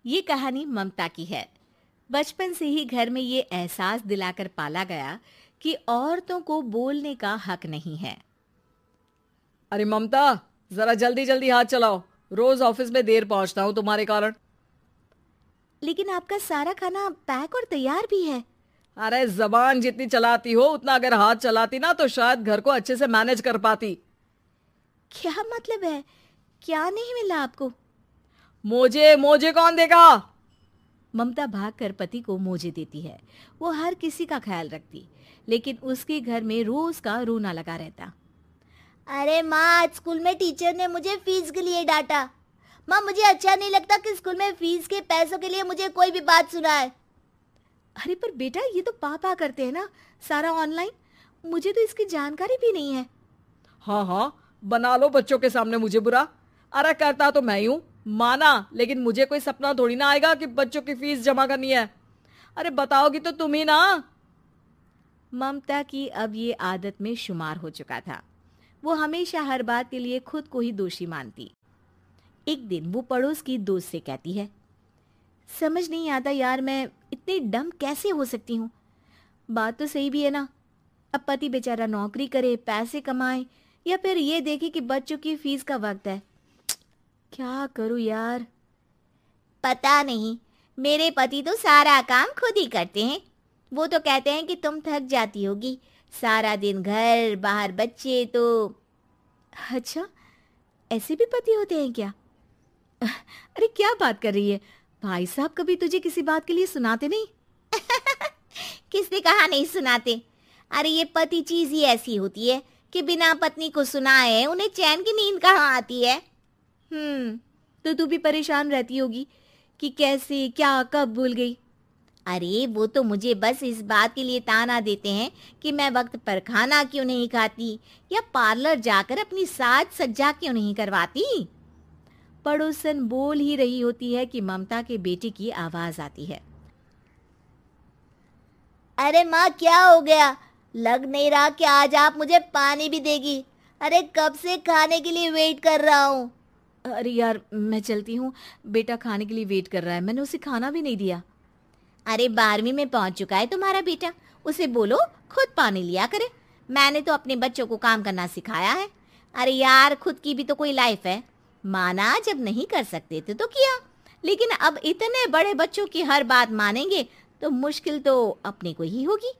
ये कहानी ममता की है। बचपन से ही घर में ये एहसास दिलाकर पाला गया कि औरतों को बोलने का हक नहीं है। अरे ममता, जरा जल्दी जल्दी हाथ चलाओ। रोज ऑफिस में देर पहुंचता हूँ तुम्हारे कारण। लेकिन आपका सारा खाना पैक और तैयार भी है। अरे जबान जितनी चलाती हो उतना अगर हाथ चलाती ना तो शायद घर को अच्छे से मैनेज कर पाती। क्या मतलब है? क्या नहीं मिला आपको? मोजे मोजे कौन देगा? ममता भागकर पति को मोजे देती है। वो हर किसी का ख्याल रखती, लेकिन उसके घर में रोज का रोना लगा रहता। अरे माँ, आज स्कूल में टीचर ने मुझे फीस के लिए डांटा। माँ, मुझे अच्छा नहीं लगता कि स्कूल में फीस के पैसों के लिए मुझे कोई भी बात सुनाए। अरे पर बेटा, ये तो पापा करते हैं ना, सारा ऑनलाइन। मुझे तो इसकी जानकारी भी नहीं है। हाँ हाँ, बना लो बच्चों के सामने मुझे बुरा। अरे करता तो मैं ही हूँ, माना, लेकिन मुझे कोई सपना थोड़ी ना आएगा कि बच्चों की फीस जमा करनी है। अरे बताओगी तो तुम ही ना। ममता की अब ये आदत में शुमार हो चुका था। वो हमेशा हर बात के लिए खुद को ही दोषी मानती। एक दिन वो पड़ोस की दोस्त से कहती है, समझ नहीं आता यार, मैं इतनी डम कैसे हो सकती हूँ। बात तो सही भी है ना। अब पति बेचारा नौकरी करे, पैसे कमाए, या फिर ये देखे कि बच्चों की फीस का वक्त है। क्या करूँ यार। पता नहीं, मेरे पति तो सारा काम खुद ही करते हैं। वो तो कहते हैं कि तुम थक जाती होगी, सारा दिन घर बाहर बच्चे। तो अच्छा, ऐसे भी पति होते हैं क्या? अरे क्या बात कर रही है? भाई साहब कभी तुझे किसी बात के लिए सुनाते नहीं? किसने कहा नहीं सुनाते? अरे ये पति चीज ही ऐसी होती है कि बिना पत्नी को सुनाए उन्हें चैन की नींद कहाँ आती है। तो तू भी परेशान रहती होगी कि कैसे, क्या, कब भूल गई। अरे वो तो मुझे बस इस बात के लिए ताना देते हैं कि मैं वक्त पर खाना क्यों नहीं खाती या पार्लर जाकर अपनी साज सज्जा क्यों नहीं करवाती। पड़ोसन बोल ही रही होती है कि ममता के बेटे की आवाज आती है। अरे माँ, क्या हो गया? लग नहीं रहा कि आज आप मुझे पानी भी देगी। अरे कब से खाने के लिए वेट कर रहा हूँ। अरे यार, मैं चलती हूँ। बेटा खाने के लिए वेट कर रहा है, मैंने उसे खाना भी नहीं दिया। अरे 12वीं में पहुंच चुका है तुम्हारा बेटा, उसे बोलो खुद पानी लिया करे। मैंने तो अपने बच्चों को काम करना सिखाया है। अरे यार, खुद की भी तो कोई लाइफ है। माना जब नहीं कर सकते थे तो किया, लेकिन अब इतने बड़े बच्चों की हर बात मानेंगे तो मुश्किल तो अपने को ही होगी।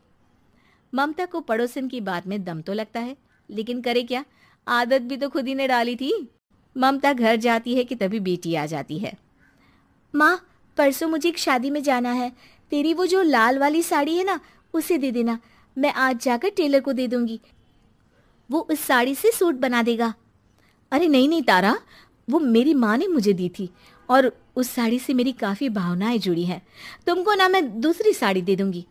ममता को पड़ोसन की बात में दम तो लगता है, लेकिन करे क्या, आदत भी तो खुद ही ने डाली थी। ममता घर जाती है कि तभी बेटी आ जाती है। माँ, परसों मुझे एक शादी में जाना है। तेरी वो जो लाल वाली साड़ी है ना, उसे दे देना। मैं आज जाकर टेलर को दे दूंगी, वो उस साड़ी से सूट बना देगा। अरे नहीं नहीं तारा, वो मेरी माँ ने मुझे दी थी और उस साड़ी से मेरी काफ़ी भावनाएं जुड़ी हैं। तुमको ना मैं दूसरी साड़ी दे दूंगी।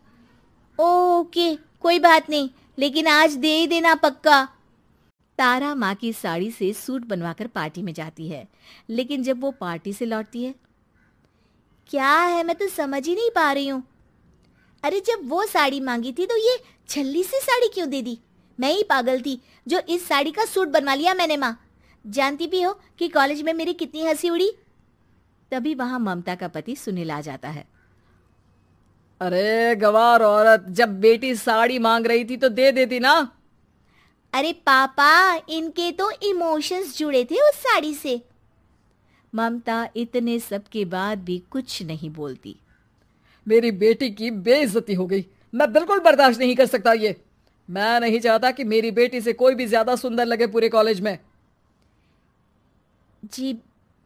ओके, कोई बात नहीं, लेकिन आज दे ही देना पक्का। तारा माँ की साड़ी से सूट बनवाकर पार्टी में जाती है, लेकिन जब वो पार्टी से लौटती है, क्या है, मैं तो समझ ही नहीं पा रही हूँ। अरे जब वो साड़ी मांगी थी तो ये छल्ली सी साड़ी क्यों दे दी? मैं ही पागल थी जो इस साड़ी का सूट बनवा लिया मैंने। माँ, जानती भी हो कि कॉलेज में मेरी कितनी हंसी उड़ी। तभी वहां ममता का पति सुनील आ जाता है। अरे गवार औरत, जब बेटी साड़ी मांग रही थी तो दे देती ना। अरे पापा, इनके तो इमोशंस जुड़े थे उस साड़ी से। ममता इतने सब के बाद भी कुछ नहीं बोलती। मेरी बेटी की बेइज्जती हो गई, मैं बिल्कुल बर्दाश्त नहीं कर सकता ये। मैं नहीं चाहता कि मेरी बेटी से कोई भी ज्यादा सुंदर लगे पूरे कॉलेज में। जी,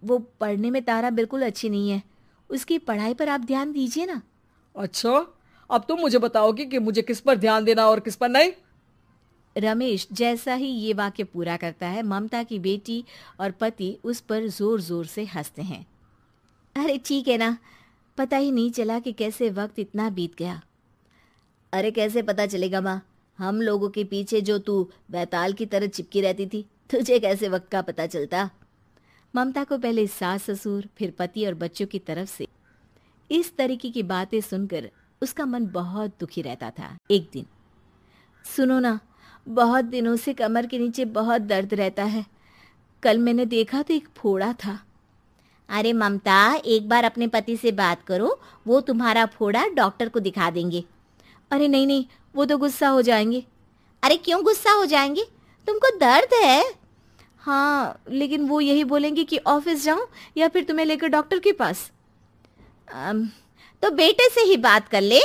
वो पढ़ने में तारा बिल्कुल अच्छी नहीं है, उसकी पढ़ाई पर आप ध्यान दीजिए ना। अच्छा, अब तुम मुझे बताओगी कि मुझे किस पर ध्यान देना और किस पर नहीं। रमेश जैसा ही ये वाक्य पूरा करता है, ममता की बेटी और पति उस पर जोर जोर से हंसते हैं। अरे ठीक है ना, पता ही नहीं चला कि कैसे वक्त इतना बीत गया। अरे कैसे पता चलेगा माँ, हम लोगों के पीछे जो तू बैताल की तरह चिपकी रहती थी, तुझे कैसे वक्त का पता चलता। ममता को पहले सास ससुर, फिर पति और बच्चों की तरफ से इस तरीके की बातें सुनकर उसका मन बहुत दुखी रहता था। एक दिन, सुनो ना, बहुत दिनों से कमर के नीचे बहुत दर्द रहता है। कल मैंने देखा तो एक फोड़ा था। अरे ममता, एक बार अपने पति से बात करो, वो तुम्हारा फोड़ा डॉक्टर को दिखा देंगे। अरे नहीं नहीं, वो तो गुस्सा हो जाएंगे। अरे क्यों गुस्सा हो जाएंगे? तुमको दर्द है? हाँ, लेकिन वो यही बोलेंगे कि ऑफिस जाऊं या फिर तुम्हें लेकर डॉक्टर के पास। तो बेटे से ही बात कर ले।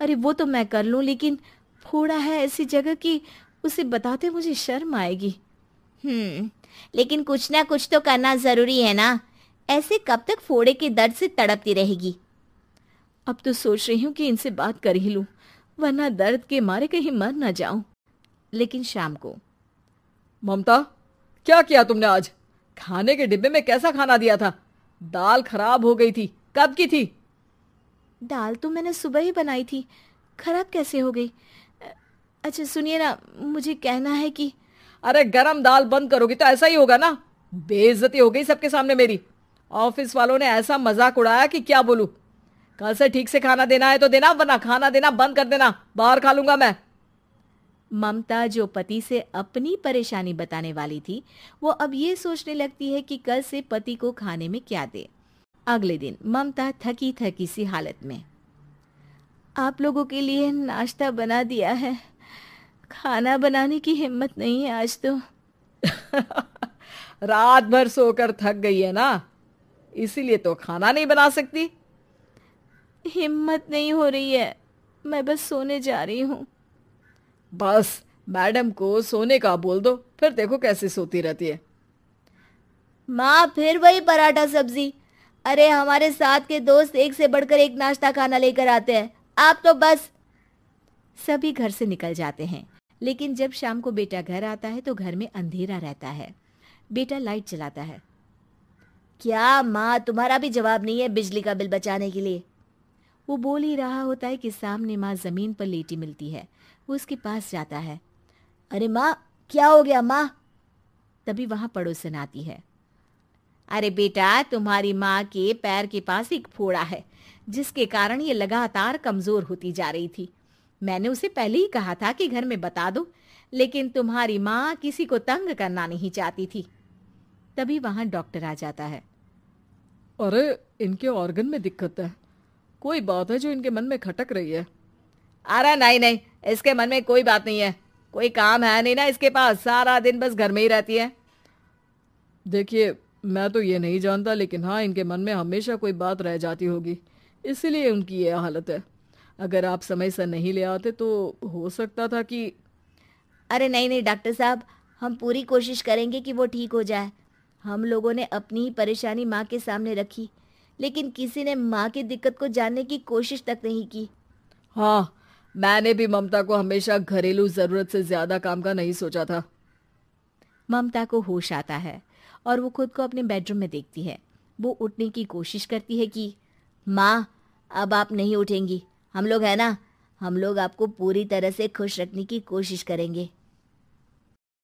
अरे वो तो मैं कर लूं, लेकिन फोड़ा है ऐसी जगह कि उसे बताते मुझे शर्म आएगी। लेकिन कुछ ना कुछ तो करना जरूरी है ना, ऐसे कब तक फोड़े के दर्द से तड़पती रहेगी? अब तो सोच रही हूँ कि इनसे बात कर ही लूं, वरना दर्द के मारे कहीं मर ना जाऊं। लेकिन शाम को, ममता, क्या किया तुमने आज? खाने के डिब्बे में कैसा खाना दिया था? दाल खराब हो गई थी। कब की थी? दाल तो मैंने सुबह ही बनाई थी, खराब कैसे हो गई? अच्छा सुनिए ना, मुझे कहना है कि अरे गरम दाल बंद करोगी तो ऐसा ही होगा ना। बेइज्जती हो गई सबके सामने मेरी। ऑफिस वालों ने ऐसा मजाक उड़ाया कि क्या बोलूं। कल से ठीक से खाना देना है तो देना, वरना खाना देना बंद कर देना। बाहर खा लूंगा मैं। ममता, जो पति से अपनी परेशानी बताने वाली थी, वो अब ये सोचने लगती है कि कल से पति को खाने में क्या दे। अगले दिन ममता थकी थकी सी हालत में, आप लोगों के लिए नाश्ता बना दिया है, खाना बनाने की हिम्मत नहीं है आज तो। रात भर सोकर थक गई है ना, इसीलिए तो खाना नहीं बना सकती। हिम्मत नहीं हो रही है, मैं बस सोने जा रही हूँ। बस मैडम को सोने का बोल दो, फिर देखो कैसे सोती रहती है। माँ, फिर वही पराठा सब्जी। अरे हमारे साथ के दोस्त एक से बढ़कर एक नाश्ता खाना लेकर आते हैं, आप तो बस। सभी घर से निकल जाते हैं, लेकिन जब शाम को बेटा घर आता है तो घर में अंधेरा रहता है। बेटा लाइट जलाता है। क्या माँ, तुम्हारा भी जवाब नहीं है बिजली का बिल बचाने के लिए? वो बोल ही रहा होता है कि सामने माँ जमीन पर लेटी मिलती है। वो उसके पास जाता है। अरे माँ, क्या हो गया माँ? तभी वहां पड़ोसन आती है। अरे बेटा, तुम्हारी माँ के पैर के पास एक फोड़ा है, जिसके कारण ये लगातार कमजोर होती जा रही थी। मैंने उसे पहले ही कहा था कि घर में बता दो, लेकिन तुम्हारी माँ किसी को तंग करना नहीं चाहती थी। तभी वहां डॉक्टर आ जाता है। अरे इनके ऑर्गन में दिक्कत है, कोई बात है जो इनके मन में खटक रही है। अरे नहीं नहीं, इसके मन में कोई बात नहीं है, कोई काम है नहीं ना इसके पास, सारा दिन बस घर में ही रहती है। देखिए, मैं तो ये नहीं जानता, लेकिन हाँ, इनके मन में हमेशा कोई बात रह जाती होगी, इसीलिए उनकी ये हालत है। अगर आप समय से नहीं ले आते तो हो सकता था कि। अरे नहीं नहीं डॉक्टर साहब, हम पूरी कोशिश करेंगे कि वो ठीक हो जाए। हम लोगों ने अपनी ही परेशानी माँ के सामने रखी, लेकिन किसी ने माँ की दिक्कत को जानने की कोशिश तक नहीं की। हाँ, मैंने भी ममता को हमेशा घरेलू जरूरत से ज्यादा काम का नहीं सोचा था। ममता को होश आता है और वो खुद को अपने बेडरूम में देखती है। वो उठने की कोशिश करती है कि माँ, अब आप नहीं उठेंगी, हम लोग है ना, हम लोग आपको पूरी तरह से खुश रखने की कोशिश करेंगे।